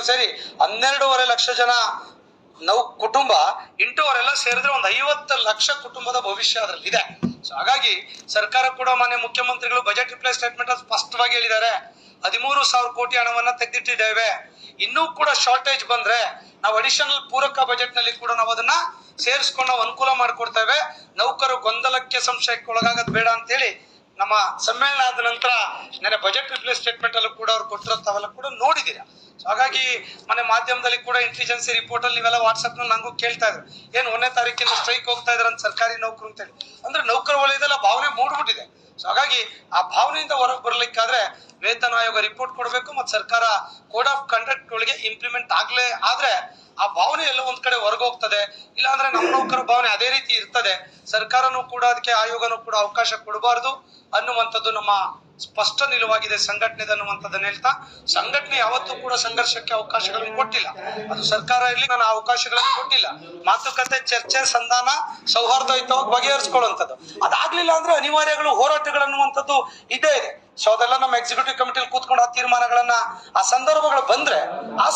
ಸರಿ 12.5 ಲಕ್ಷ ಜನ ಕುಟುಂಬ ಇಂಟು ಅವರೆಲ್ಲ ಸೇರಿದ್ರೆ ಒಂದು 50 ಲಕ್ಷ ಕುಟುಂಬದ ಭವಿಷ್ಯ ಅದರಲ್ಲಿ ಇದೆ. ಸೊ ಹಾಗಾಗಿ ಸರ್ಕಾರ ಕೂಡ ಮಾನ್ಯ ಮುಖ್ಯಮಂತ್ರಿಗಳು ಬಜೆಟ್ ರಿಪ್ಲೈ ಸ್ಟೇಟ್ಮೆಂಟ್ ಅಲ್ಲಿ ಸ್ಪಷ್ಟವಾಗಿ ಹೇಳಿದ್ದಾರೆ, 13,000 ಕೋಟಿ ಹಣವನ್ನ ತೆಗೆದಿಟ್ಟಿದ್ದೇವೆ. ಇನ್ನೂ ಕೂಡ ಶಾರ್ಟೇಜ್ ಬಂದ್ರೆ ನಾವು ಅಡಿಷನಲ್ ಪೂರಕ ಬಜೆಟ್ ನಲ್ಲಿ ಕೂಡ ನಾವು ಅದನ್ನ ಸೇರಿಸ್ಕೊಂಡು ನಾವು ಅನುಕೂಲ ಮಾಡಿಕೊಡ್ತೇವೆ. ನೌಕರು ಗೊಂದಲಕ್ಕೆ ಸಂಶಯಕ್ಕೆ ಒಳಗಾಗದ್ ಬೇಡ ಅಂತ ಹೇಳಿ ನಮ್ಮ ಸಮ್ಮೇಳನ ಆದ ನಂತರ ನನ್ನ ಬಜೆಟ್ ರಿಪ್ಲೈ ಸ್ಟೇಟ್ಮೆಂಟ್ ಅಲ್ಲೂ ಕೂಡ ಅವ್ರು ಕೊಟ್ಟಿರೋಂಥವೆಲ್ಲ ಕೂಡ ನೋಡಿದ್ದೀರಾ. ಹಾಗಾಗಿ ಮನೆ ಮಾಧ್ಯಮದಲ್ಲಿ ಕೂಡ ಇಂಟೆಲಿಜೆನ್ಸಿ ರಿಪೋರ್ಟ್ ಅಲ್ಲಿ ನೀವೆಲ್ಲ ವಾಟ್ಸ್ಆಪ್ ನಲ್ಲಿ ನಂಗೂ ಕೇಳ್ತಾ ಇದ್ರು, ಏನು 1ನೇ ತಾರೀಕಿಂದ ಸ್ಟ್ರೈಕ್ ಹೋಗ್ತಾ ಇದಾರೆ ಅಂತ ಸರ್ಕಾರಿ ನೌಕರು ಅಂತ ಹೇಳಿ. ಅಂದ್ರೆ ನೌಕರ ವಲಯದಲ್ಲ ಭಾವನೆ ಮೂಡ್ಬಿಟ್ಟಿದೆ. ಸೊ ಹಾಗಾಗಿ ಆ ಭಾವನೆಯಿಂದ ಹೊರಗೆ ಬರ್ಲಿಕ್ಕಾದ್ರೆ ವೇತನ ಆಯೋಗ ರಿಪೋರ್ಟ್ ಕೊಡಬೇಕು ಮತ್ತು ಸರ್ಕಾರ ಕೋಡ್ ಆಫ್ ಕಂಡಕ್ಟ್ ಒಳಗೆ ಇಂಪ್ಲಿಮೆಂಟ್ ಆದ್ರೆ ಆ ಭಾವನೆ ಎಲ್ಲ ಒಂದ್ ಕಡೆ ಹೊರಗೆ ಹೋಗ್ತದೆ. ಇಲ್ಲಾಂದ್ರೆ ನಮ್ಮ ನೌಕರ ಭಾವನೆ ಅದೇ ರೀತಿ ಇರ್ತದೆ. ಸರ್ಕಾರನೂ ಕೂಡ ಅದಕ್ಕೆ ಆಯೋಗನೂ ಕೂಡ ಅವಕಾಶ ಕೊಡಬಾರ್ದು ಅನ್ನುವಂಥದ್ದು ನಮ್ಮ ಸ್ಪಷ್ಟ ನಿಲುವಾಗಿದೆ ಸಂಘಟನೆ ಅನ್ನುವಂಥದ್ದನ್ನ ಹೇಳ್ತಾ, ಸಂಘಟನೆ ಯಾವತ್ತೂ ಕೂಡ ಸಂಘರ್ಷಕ್ಕೆ ಅವಕಾಶಗಳನ್ನು ಕೊಟ್ಟಿಲ್ಲ. ಅದು ಸರ್ಕಾರ ಇರ್ಲಿ ನಾನು ಅವಕಾಶಗಳನ್ನು ಕೊಟ್ಟಿಲ್ಲ. ಮಾತುಕತೆ, ಚರ್ಚೆ, ಸಂಧಾನ, ಸೌಹಾರ್ದಯುತವಾಗಿ ಬಗೆಹರಿಸ್ಕೊಳ್ಳುವಂಥದ್ದು. ಅದಾಗ್ಲಿಲ್ಲ ಅಂದ್ರೆ ಅನಿವಾರ್ಯಗಳು, ಹೋರಾಟಗಳನ್ನುವಂಥದ್ದು ಇದ್ದೇ ಇದೆ. ಸೊ ಅದೆಲ್ಲ ನಮ್ಮ ಎಕ್ಸಿಕ್ಯೂಟಿವ್ ಕಮಿಟಿಯಲ್ಲಿ ಕೂತ್ಕೊಂಡು ಆ ತೀರ್ಮಾನಗಳನ್ನ, ಆ ಸಂದರ್ಭಗಳು ಬಂದ್ರೆ ಆ